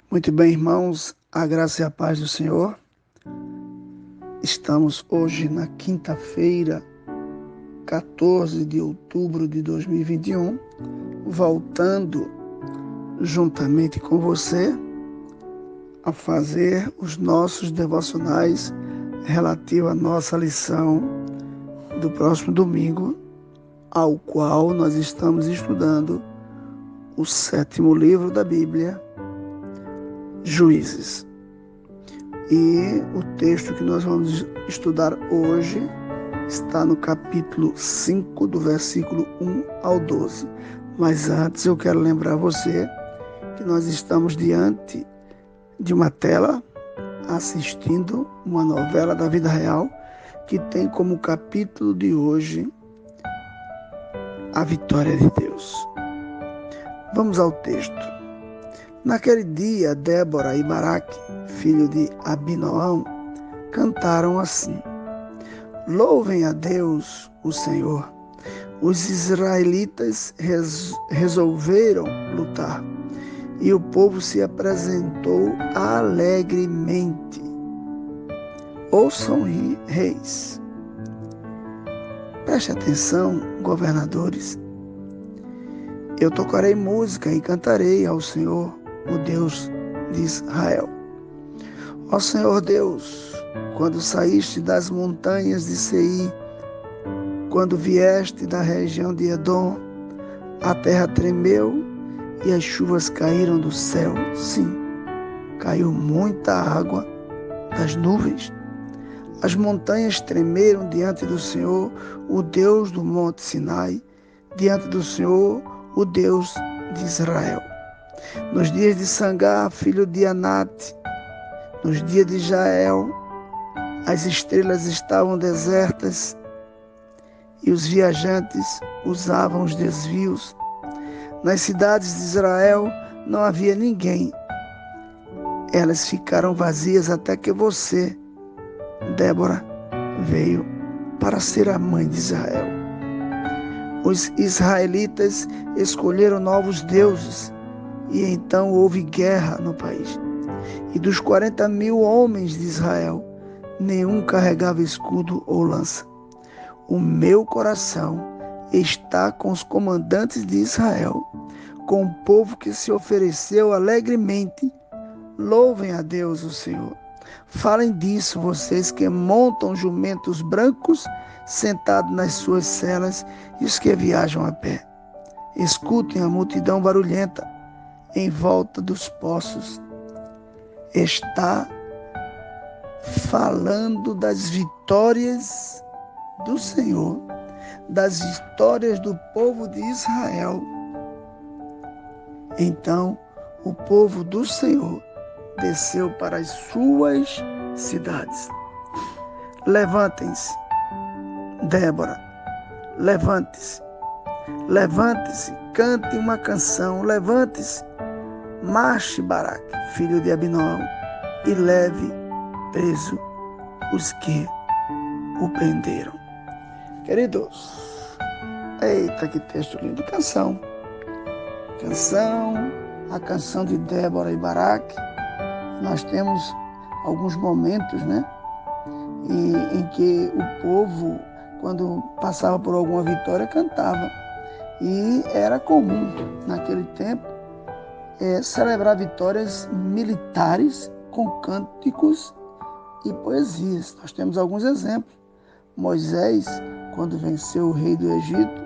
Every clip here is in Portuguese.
Muito bem, irmãos, a graça e a paz do Senhor. Estamos hoje na quinta-feira, 14 de outubro de 2021, voltando juntamente com você a fazer os nossos devocionais relativos à nossa lição do próximo domingo, ao qual nós estamos estudando o 7º livro da Bíblia, Juízes. E o texto que nós vamos estudar hoje está no capítulo 5, do versículo 1 ao 12. Mas antes eu quero lembrar você que nós estamos diante de uma tela assistindo uma novela da vida real que tem como capítulo de hoje a vitória de Deus. Vamos ao texto. Naquele dia, Débora e Baraque, filho de Abinoão, cantaram assim: Louvem a Deus, o Senhor. Os israelitas resolveram lutar e o povo se apresentou alegremente. Ouçam, reis. Preste atenção, governadores. Eu tocarei música e cantarei ao Senhor, o Deus de Israel. Ó Senhor Deus, quando saíste das montanhas de Seir, quando vieste da região de Edom, a terra tremeu e as chuvas caíram do céu. Sim, caiu muita água das nuvens. As montanhas tremeram diante do Senhor, o Deus do monte Sinai, diante do Senhor, o Deus de Israel. Nos dias de Sangar, filho de Anate, nos dias de Jael, as estrelas estavam desertas e os viajantes usavam os desvios. Nas cidades de Israel não havia ninguém. Elas ficaram vazias até que você, Débora, veio para ser a mãe de Israel. Os israelitas escolheram novos deuses e então houve guerra no país. E dos 40.000 homens de Israel, nenhum carregava escudo ou lança. O meu coração está com os comandantes de Israel, com o povo que se ofereceu alegremente. Louvem a Deus, o Senhor. Falem disso, vocês que montam jumentos brancos, sentados nas suas celas, e os que viajam a pé. Escutem a multidão barulhenta em volta dos poços. Está falando das vitórias do Senhor, das vitórias do povo de Israel. Então, o povo do Senhor desceu para as suas cidades. Levantem-se, Débora, levante-se, levante-se, cante uma canção, levante-se, marche, Baraque, filho de Abinoão, e leve preso os que o prenderam. Queridos, eita, que texto lindo, canção, a canção de Débora e Baraque. Nós temos alguns momentos, em que o povo, quando passava por alguma vitória, cantava. E era comum, naquele tempo, celebrar vitórias militares com cânticos e poesias. Nós temos alguns exemplos. Moisés, quando venceu o rei do Egito,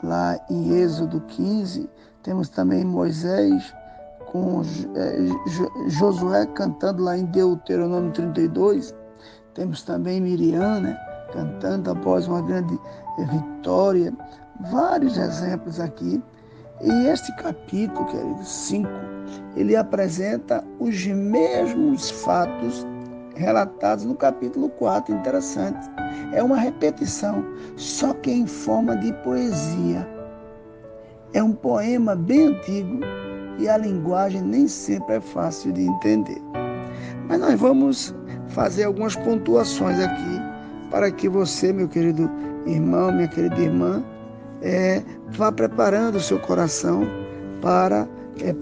lá em Êxodo 15, temos também Moisés com Josué cantando lá em Deuteronômio 32. Temos também Miriam, cantando após uma grande vitória. Vários exemplos aqui. E este capítulo, queridos, 5, ele apresenta os mesmos fatos relatados no capítulo 4. Interessante. É uma repetição, só que em forma de poesia. É um poema bem antigo e a linguagem nem sempre é fácil de entender. Mas nós vamos fazer algumas pontuações aqui para que você, meu querido irmão, minha querida irmã, vá preparando o seu coração para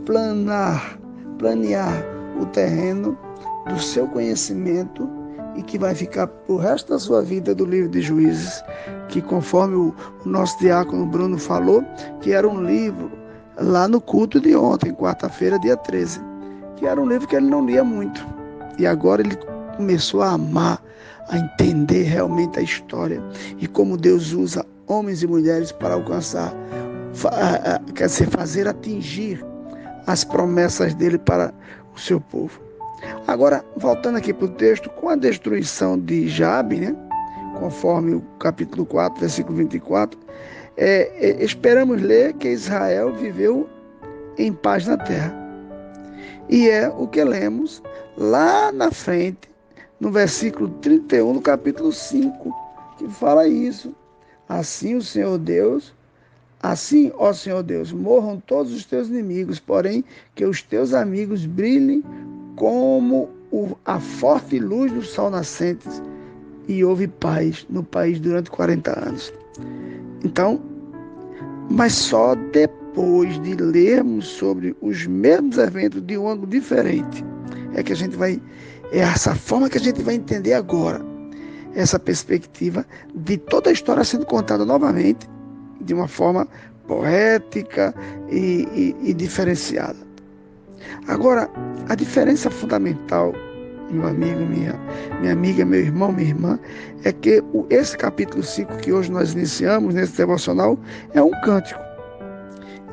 planar planear o terreno do seu conhecimento e que vai ficar pro resto da sua vida do livro de Juízes, que conforme o nosso diácono Bruno falou, que era um livro lá no culto de ontem, quarta-feira, dia 13, que era um livro que ele não lia muito. E agora ele começou a amar, a entender realmente a história e como Deus usa homens e mulheres para alcançar, fazer atingir as promessas dele para o seu povo. Agora, voltando aqui para o texto, com a destruição de Jabe, né, conforme o capítulo 4, versículo 24, esperamos ler que Israel viveu em paz na terra. E é o que lemos lá na frente, no versículo 31 do capítulo 5, que fala isso. Assim, ó Senhor Deus, morram todos os teus inimigos, porém que os teus amigos brilhem como a forte luz do sol nascente, e houve paz no país durante 40 anos. Então, mas só depois de lermos sobre os mesmos eventos de um ângulo diferente, é que a gente vai, é essa forma que a gente vai entender agora, essa perspectiva de toda a história sendo contada novamente, de uma forma poética e diferenciada. Agora, a diferença fundamental, meu amigo, minha amiga, meu irmão, minha irmã, é que esse capítulo 5 que hoje nós iniciamos, nesse devocional, é um cântico.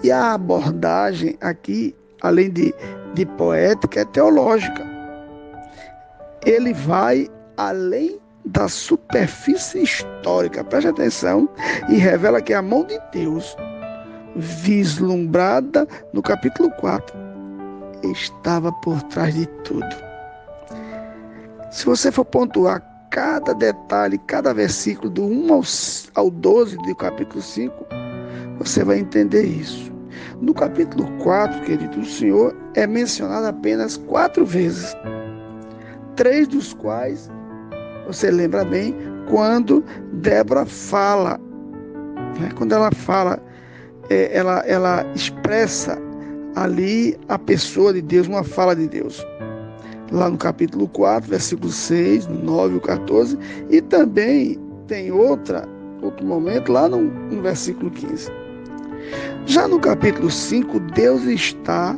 E a abordagem aqui, além de poética, é teológica. Ele vai além da superfície histórica, preste atenção, e revela que a mão de Deus, vislumbrada no capítulo 4, estava por trás de tudo. Se você for pontuar cada detalhe, cada versículo do 1 ao 12 do capítulo 5, você vai entender isso. No capítulo 4, querido, o Senhor é mencionado apenas 4 vezes, 3 dos quais você lembra bem quando Débora fala, né? Quando ela fala, ela expressa ali a pessoa de Deus, uma fala de Deus. Lá no capítulo 4, versículo 6, 9 e 14, e também tem outro momento lá no versículo 15. Já no capítulo 5, Deus está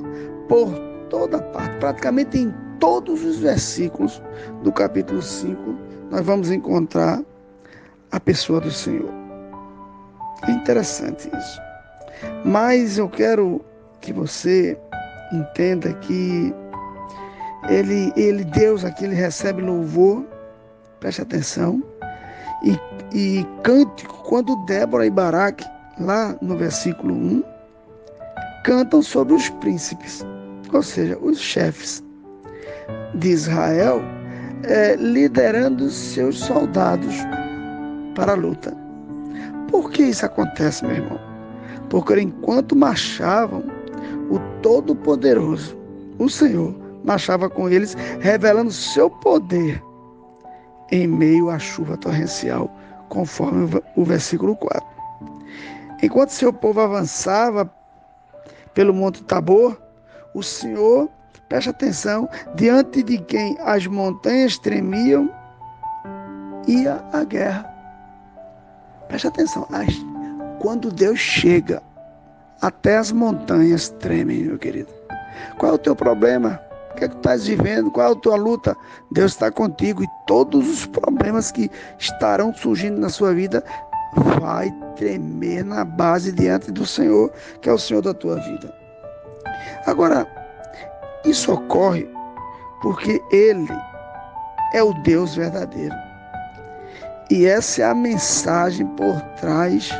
por toda parte, praticamente em todos os versículos do capítulo 5, nós vamos encontrar a pessoa do Senhor. É interessante isso. Mas eu quero que você entenda que Deus aqui, ele recebe louvor, preste atenção, e cântico, quando Débora e Baraque, lá no versículo 1, cantam sobre os príncipes, ou seja, os chefes de Israel, liderando seus soldados para a luta. Por que isso acontece, meu irmão? Porque enquanto marchavam, o Todo-Poderoso, o Senhor, marchava com eles, revelando seu poder em meio à chuva torrencial, conforme o versículo 4. Enquanto seu povo avançava pelo Monte Tabor, o Senhor, preste atenção, diante de quem as montanhas tremiam, ia à guerra. Preste atenção, quando Deus chega, até as montanhas tremem, meu querido. Qual é o teu problema? O que é que tu estás vivendo? Qual é a tua luta? Deus está contigo, e todos os problemas que estarão surgindo na sua vida vai tremer na base diante do Senhor, que é o Senhor da tua vida. Agora, isso ocorre porque Ele é o Deus verdadeiro. E essa é a mensagem por trás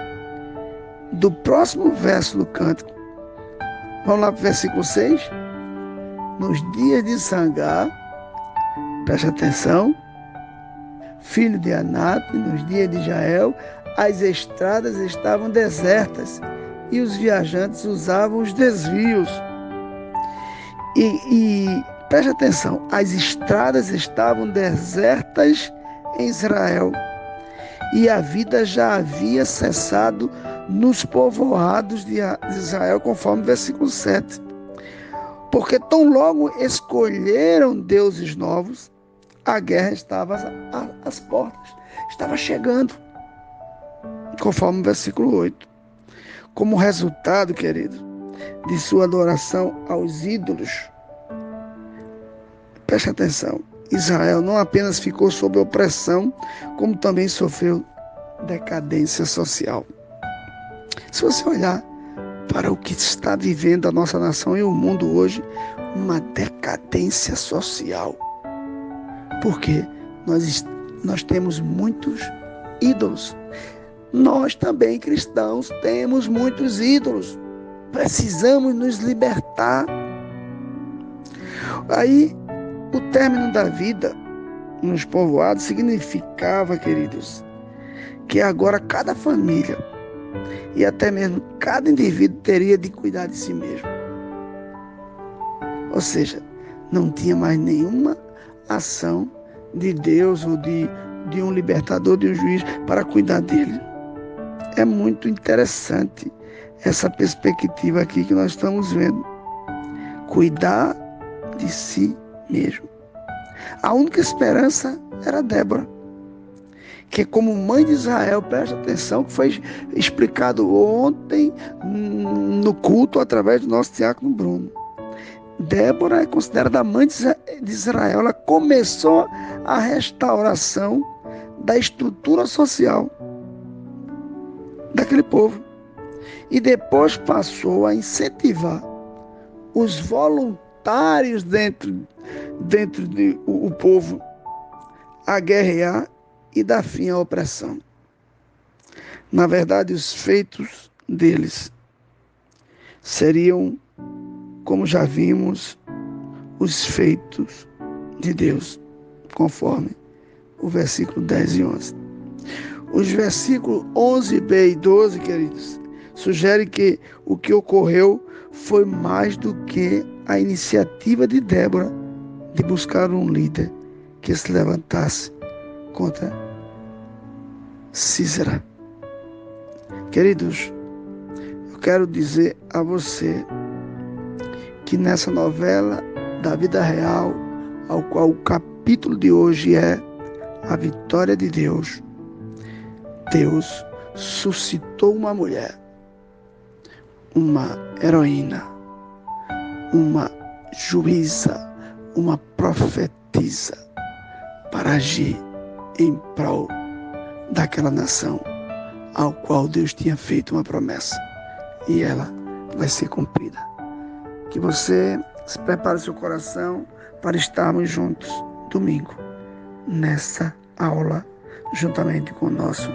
do próximo verso do cântico. Vamos lá para o versículo 6. Nos dias de Sangar, preste atenção, filho de Anate, nos dias de Jael, as estradas estavam desertas e os viajantes usavam os desvios. E preste atenção, as estradas estavam desertas em Israel e a vida já havia cessado nos povoados de Israel, conforme o versículo 7. Porque tão logo escolheram deuses novos, a guerra estava às portas, estava chegando, conforme o versículo 8. Como resultado, querido, de sua adoração aos ídolos, preste atenção, Israel não apenas ficou sob opressão, como também sofreu decadência social. Se você olhar para o que está vivendo a nossa nação e o mundo hoje, uma decadência social. Porque nós temos muitos ídolos. Nós também, cristãos, temos muitos ídolos. Precisamos nos libertar. Aí, o término da vida nos povoados significava, queridos, que agora cada família e até mesmo cada indivíduo teria de cuidar de si mesmo. Ou seja, não tinha mais nenhuma ação de Deus ou de um libertador, de um juiz para cuidar dele. É muito interessante essa perspectiva aqui que nós estamos vendo. Cuidar de si mesmo. A única esperança era Débora, que como mãe de Israel, presta atenção, que foi explicado ontem no culto através do nosso diácono Bruno. Débora é considerada a mãe de Israel. Ela começou a restauração da estrutura social daquele povo. E depois passou a incentivar os voluntários dentro do povo a guerrear e dar fim à opressão. Na verdade, os feitos deles seriam, como já vimos, os feitos de Deus, conforme o versículo 10 e 11. Os versículos 11b e 12, queridos, sugerem que o que ocorreu foi mais do que a iniciativa de Débora de buscar um líder que se levantasse contra Sísera. Queridos, eu quero dizer a você que nessa novela da vida real, ao qual o capítulo de hoje é a vitória de Deus, Deus suscitou uma mulher, uma heroína, uma juíza, uma profetisa, para agir em prol daquela nação ao qual Deus tinha feito uma promessa, e ela vai ser cumprida. Que você se prepare seu coração para estarmos juntos domingo nessa aula, juntamente com o nosso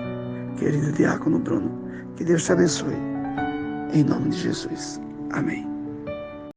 querido diácono Bruno. Que Deus te abençoe. Em nome de Jesus. Amém.